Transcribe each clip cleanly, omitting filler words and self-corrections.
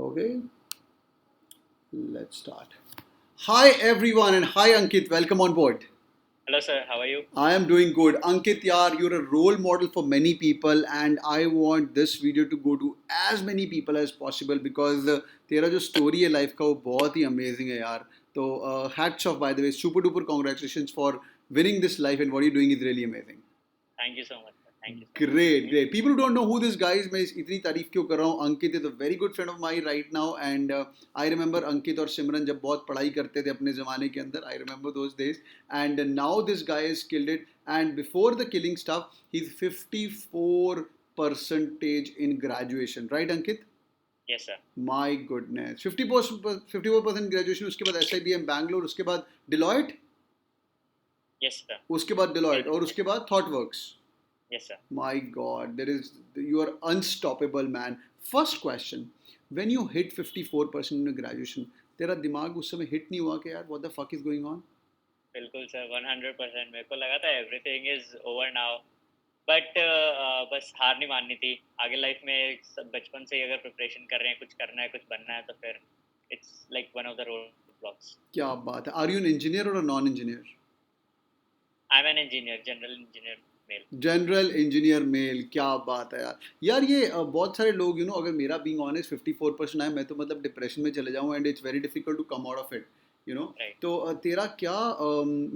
Okay, let's start. Hi everyone and hi Ankit, welcome on board. Hello, sir. How are you? I am doing good. Ankit, yaar, you're a role model for many people, and I want this video to go to as many people as possible because तेरा जो story है life का वो बहुत ही amazing है यार. तो hats off by the way, super duper congratulations for winning this life and what you're doing is really amazing. Thank you so much, sir. Thank you so much. Great, great. People who don't know who this guy is, मैं इतनी तारीफ क्यों कर रहा हूँ. Ankit is a very good friend of mine right now, and I remember Ankit और सिमरन जब बहुत पढ़ाई करते थे अपने ज़माने के अंदर. I remember those days, and now this guy has killed it. And before the killing stuff, he's 54 percentage in graduation, right, Ankit? Yes, sir. My goodness, 54% graduation. उसके बाद SIBM Bangalore, उसके बाद Deloitte, Yes, sir. उसके बाद Deloitte और उसके बाद ThoughtWorks. Yes, sir. My God, you are unstoppable, man. First question: when you hit 54% in your graduation, तेरा दिमाग उस समय hit नहीं हुआ कि यार what the fuck is going on? बिल्कुल सर, 100%. मेरे को लगा था everything is over now, but बस हार नहीं माननी थी. आगे लाइफ में बचपन से ही अगर प्रिपरेशन कर रहे हैं, कुछ करना है, कुछ बनना है, तो फिर it's like one of the roadblocks. क्या बात है? Are you an engineer or a non-engineer? I'm an engineer, general engineer male. General engineer male. क्या बात है यार. यार ये बहुत सारे लोग अगर मेरा बीइंग ऑनेस्ट 54% आए मैं तो मतलब डिप्रेशन में चले जाऊँ and it's very difficult to come out of it Right. तो तेरा क्या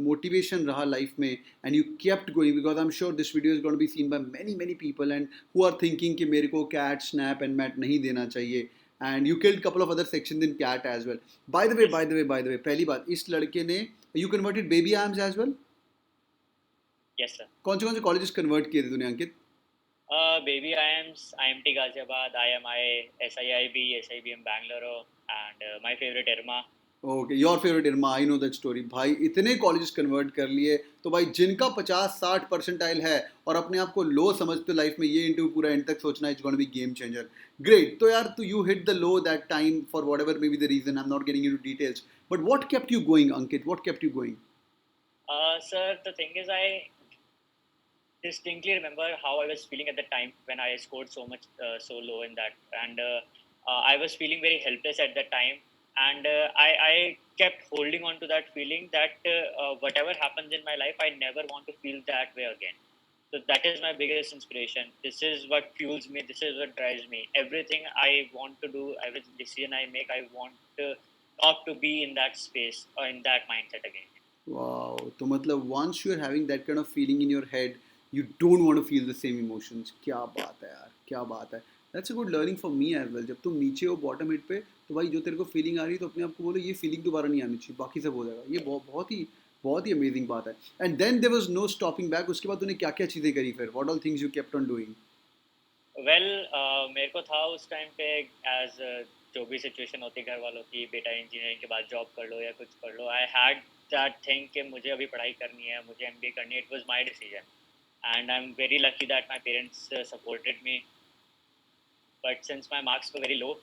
मोटिवेशन रहा लाइफ में and you kept going because I am sure this video is going to be seen by many people and who are thinking कि मेरे को cat snap and mat नहीं देना चाहिए and you killed couple of other sections in CAT as well. By the way पहली बात, इस लड़के ने you converted baby IIMs as well. Yes, sir. कौन से कॉलेजेस कन्वर्ट किए थे तूने Ankit? Baby IIMs, IMT Ghaziabad, IMI, SIIB, SIBM Bangalore, and my favorite IRMA. Okay, your favourite IRMA. I know that story. भाई इतने कॉलेजेस कन्वर्ट कर लिए तो भाई जिनका 50-60 परसेंटाइल है और अपने आप को लो समझते हो लाइफ में, ये इंटरव्यू पूरा एंड तक सोचना it's gonna be game changer. Great. तो यार you hit the low that time for whatever may be the reason. I am not getting into details, but what kept you going Ankit? What kept you going? Sir, the thing is, I distinctly remember how I was feeling at the time when I scored so low in that, and I was feeling very helpless at that time, and I kept holding on to that feeling that whatever happens in my life, I never want to feel that way again. So that is my biggest inspiration. This is what fuels me. This is what drives me. Everything I want to do, every decision I make, I want not to be in that space or in that mindset again. Wow. तो मतलब once you are having that kind of feeling in your head, you don't want to feel the same emotions. क्या बात है यार, क्या बात है. That's a good learning for me as well. जब तुम नीचे हो बॉटम हिट पे तो भाई जो तेरे को फीलिंग आ रही है तो अपने आप को बोलो ये फीलिंग दोबारा नहीं आनी चाहिए, बाकी सब हो जाएगा. ये बहुत ही अमेजिंग बात है. And then there was no stopping back. उसके बाद तूने क्या क्या चीज़ें करी फिर? What all things you kept on doing? Well मेरे को था उस टाइम पे एज जो भी सिचुएशन होती घर वालों की, बेटा इंजीनियरिंग के बाद जॉब कर लो या कुछ कर लो, आई हैड दैट थिंग कि मुझे अभी पढ़ाई करनी है, मुझे MBA करनी है. It was my decision and I'm very lucky that my parents supported me. But since my marks were very low,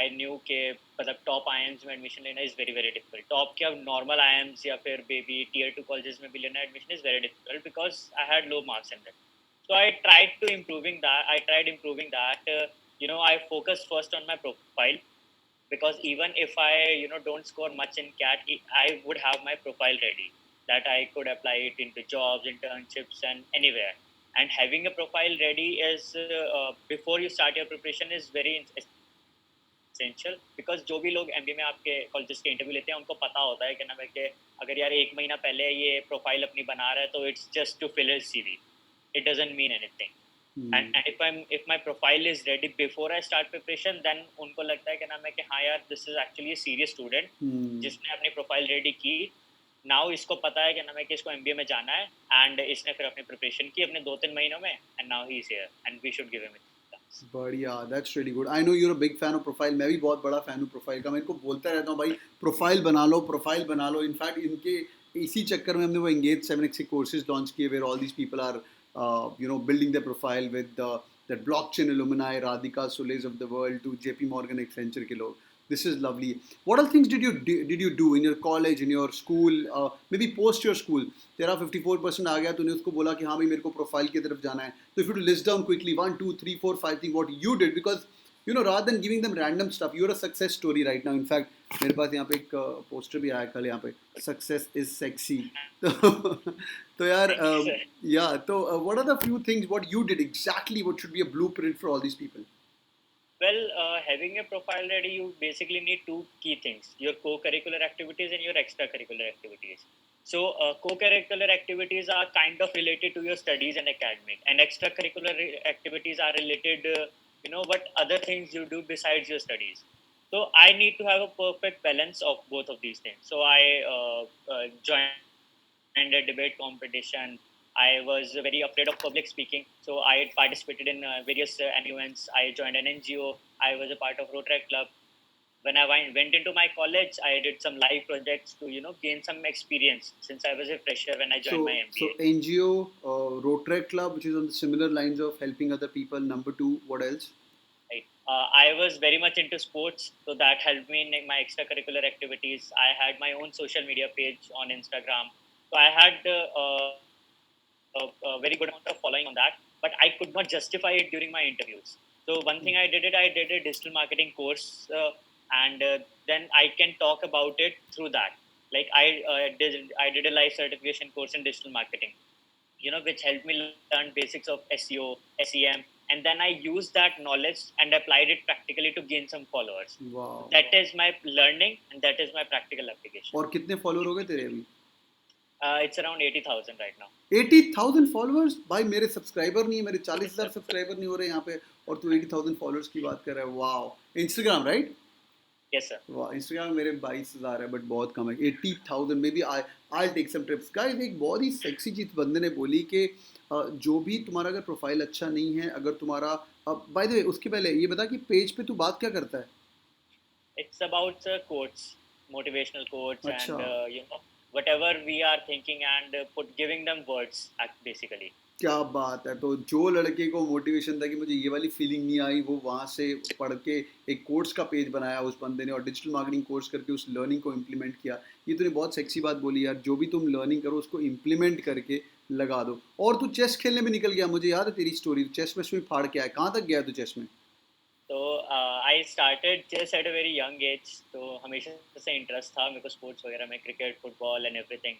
I knew कि मतलब top IIMs में admission लेना is very difficult. Top क्या normal IIMs या फिर baby tier 2 colleges में भी लेना admission is very difficult because I had low marks in them. So I tried improving that. I focused first on my profile because even if I don't score much in CAT, I would have my profile ready, that I could apply it into jobs, internships, and anywhere. And having a profile ready is before you start your preparation is very essential because जो भी लोग MBA में आपके colleges के interview लेते हैं उनको पता होता है कि ना कि अगर यार 1 महीना पहले ये प्रोफाइल अपनी बना रहा है तो it's just to fill his CV. It doesn't mean anything. And if my profile is ready before I start preparation, then उनको लगता है कि हाँ यार this is actually a serious student जिसने अपनी प्रोफाइल रेडी की. नाउ इसको पता है कि इसको MBA में जाना है एंड इसने फिर अपनी प्रिपरेशन की अपने 2-3 महीनों में and now he is here and we should give him it. बढ़िया, that's really good. I know you're a big fan of profile. मैं भी बहुत बड़ा फैन हूँ प्रोफाइल का. मेरे को बोलता रहता हूँ भाई प्रोफाइल बना लो. इनफैक्ट इनके इसी चक्कर में हमने वो एंगेज 7x के कोर्सेज लॉन्च किए where all these people are building the profile with that blockchain alumni, Radhika सुलेज of the world to JP Morgan, Accenture के लोग. This is lovely. What all things did you do in your college, in your school, maybe post your school? तेरा 54% आ गया, तूने उसको बोला कि हाँ भाई मेरे को प्रोफाइल की तरफ जाना है. तो if you list down quickly 1, 2, 3, 4, 5 things what you did, because You know, rather than giving them random stuff, you're a success story right now. In fact, मेरे पास यहाँ पे एक पोस्टर भी आया कल यहाँ पे, success is sexy. तो यार, Thank you, sir. yeah, तो what are the few things what you did exactly? What should be a blueprint for all these people? Well, having a profile ready, you basically need two key things: your co-curricular activities and your extracurricular activities. So, co-curricular activities are kind of related to your studies and academic, and extracurricular activities are related, what other things you do besides your studies. So, I need to have a perfect balance of both of these things. So, I joined a debate competition. I was very afraid of public speaking, so I participated in various events. I joined an NGO. I was a part of Rotary Club. When I went into my college, I did some live projects to gain some experience since I was a fresher when I joined my So MBA. NGO, Rotary Club, which is on the similar lines of helping other people. Number two, what else? Right. I was very much into sports, so that helped me in my extracurricular activities. I had my own social media page on Instagram, so I had a very good amount of following on that, but I could not justify it during my interviews. So one thing I did a digital marketing course, and then I can talk about it through that. Like I did a live certification course in digital marketing, which helped me learn basics of SEO, SEM, and then I used that knowledge and applied it practically to gain some followers. Wow. That is my learning, and that is my practical application. और कितने follower हो गए तेरे अभी? It's around 80,000 right now. 80,000 followers? भाई मेरे subscriber नहीं है, मेरे 40,000 सब्सक्राइबर नहीं हो रहे यहाँ पे, और तू 80,000 फॉलोअर्स की बात कर रहा है. Wow. Instagram right? Yes, sir. वाह, इंस्टाग्राम में मेरे 22,000 है, बट बहुत कम है. 80,000 may be I take some trips. Guys, एक बहुत ही सेक्सी चीज़ बंदे ने बोली कि जो भी तुम्हारा अगर प्रोफाइल अच्छा नहीं है, अगर तुम्हारा, बाय द वे उसके पहले ये बता कि पेज पे तू बात क्या करता है? It's about quotes, motivational quotes, अच्छा. and whatever we are thinking, and giving them words, basically. क्या बात है. तो जो लड़के को मोटिवेशन था कि मुझे ये वाली फीलिंग नहीं आई, वो वहाँ से पढ़ के एक कोर्स का पेज बनाया उस बंदे ने, और डिजिटल मार्केटिंग कोर्स करके उस लर्निंग को इम्प्लीमेंट किया. ये तूने बहुत सेक्सी बात बोली यार. जो भी तुम लर्निंग करो उसको इम्प्लीमेंट करके लगा दो. और तू चेस खेलने में निकल गया, मुझे याद है तेरी स्टोरी. चेस में फाड़ के आया, कहाँ तक गया तू चेस में? So I started chess at a very young age. तो हमेशा से इंटरेस्ट था मेरे को स्पोर्ट्स वगैरह में, क्रिकेट, फुटबॉल एंड एवरीथिंग.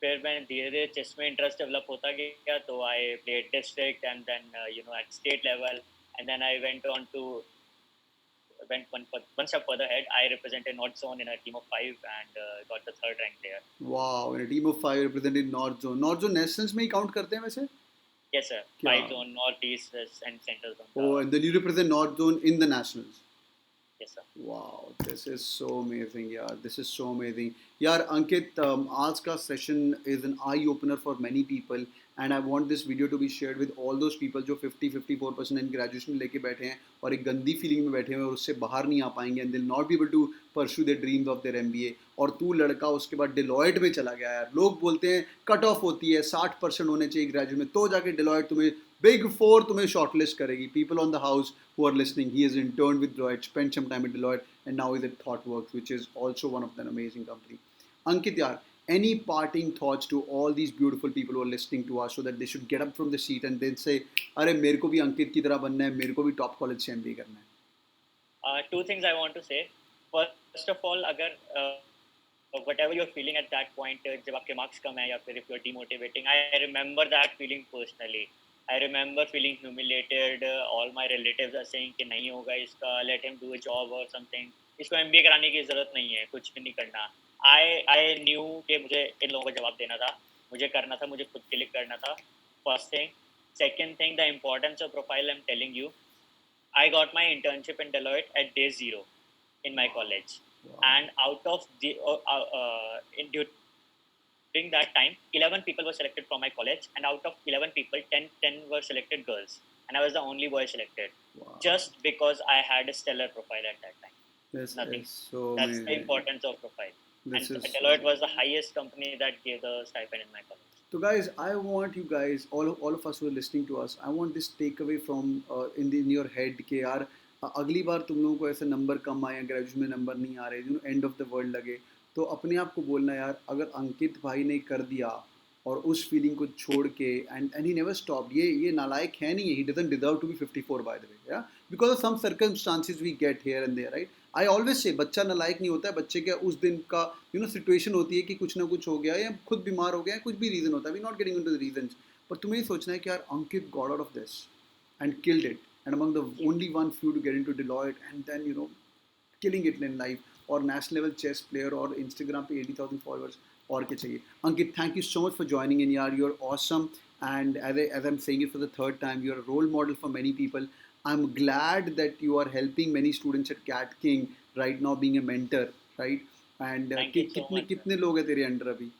फिर मैं धीरे धीरे चेस में इंटरेस्ट डेवलप होता गया, तो I played district and then at state level, and then I went on to went one step further ahead. I represented North Zone in a team of 5 and got the third rank there. Wow, in a team of 5 represented north zone. North zone nationals में ही count करते हैं वैसे? Yes, sir. क्या? 5 zone, North, East, West, and Central zone. Oh, and then you represent North Zone in the Nationals. Yes, sir. Wow, this is so amazing, यार. This is so amazing. यार अंकित, आज का session is an eye opener for many people, and I want this video to be shared with all those people जो 50-54% in graduation लेके बैठे हैं और एक गंदी फीलिंग में बैठे हैं और उससे बाहर नहीं आ पाएंगे, and they'll not be able to pursue their dreams of their MBA. और तू लड़का उसके बाद Deloitte में चला गया यार. लोग बोलते हैं कट ऑफ होती है 60% होने चाहिए ग्रेजुएट में, तो जाके Deloitte तुम्हें Big Four तुम्हें shortlist करेगी. People on the house who are listening, he has interned with Deloitte, spent some time at Deloitte, and now he's at ThoughtWorks, which is also one of an amazing company. Ankit yaar, any parting thoughts to all these beautiful people who are listening to us, so that they should get up from the seat and then say, अरे मेरे को भी अंकित की तरह बनना है, मेरे को भी टॉप कॉलेज से MBA करना है? Two things I want to say. First of all, अगर whatever you're feeling at that point, जब आपके marks कम है या फिर if you're demotivating, I remember that feeling personally. I remember feeling humiliated. All my relatives are saying कि नहीं होगा इसका, let him do a job or something. इसको MBA कराने की ज़रूरत नहीं है, कुछ भी नहीं करना. I knew कि मुझे इन लोगों को जवाब देना था, मुझे करना था, मुझे खुद के लिए करना था. First thing. Second thing, the importance of profile I'm telling you. I got my internship in Deloitte at day 0 in my college. Wow. And out of the during that time, 11 people were selected from my college, and out of 11 people, 10 were selected girls, and I was the only boy selected. Wow. Just because I had a stellar profile at that time. This Nothing. is so That's amazing. the importance of profile. This And is Deloitte was the highest company that gave the stipend in my college. So guys, I want you guys, all of us who are listening to us, I want this takeaway from in your head कि यार अगली बार तुम लोगों को ऐसे number कम आए, graduation में number नहीं आ रहे, एंड ऑफ द वर्ल्ड लगे, तो अपने आप को बोलना यार, अगर अंकित भाई ने कर दिया और उस फीलिंग को छोड़ के एंड ही नेवर स्टॉप. ये नालायक है नहीं है. He doesn't deserve to be 54 by the way. Yeah because of some circumstances we get here and there, right. I always say बच्चा नालायक नहीं होता है. बच्चे का उस दिन का सिचुएशन होती है कि कुछ ना कुछ हो गया या खुद बीमार हो गया, कुछ भी रीज़न होता है. We not getting into the reasons. पर तुम्हें ये सोचना है कि यार Ankit got out of this and killed it, and among the only one few to get into Deloitte, and then killing it in life, or national level chess player, or Instagram पे 80,000 followers. और क्या चाहिए. Ankit, thank you so much for joining in, yaar. You're awesome, and as I'm saying it for the third time, you're a role model for many people. I'm glad that you are helping many students at CATKing right now, being a mentor, right? And Thank you so much. कितने लोग हैं तेरे under अभी?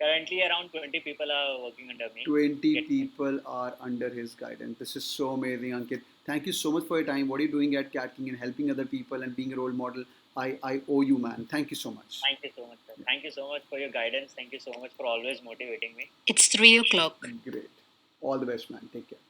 Currently, around 20 people are working under me. 20 people are under his guidance. This is so amazing, Ankit. Thank you so much for your time. What are you doing at CATKing and helping other people and being a role model? I owe you, man. Thank you so much. Thank you so much, sir. Thank you so much for your guidance. Thank you so much for always motivating me. It's 3 o'clock. Great. All the best, man. Take care.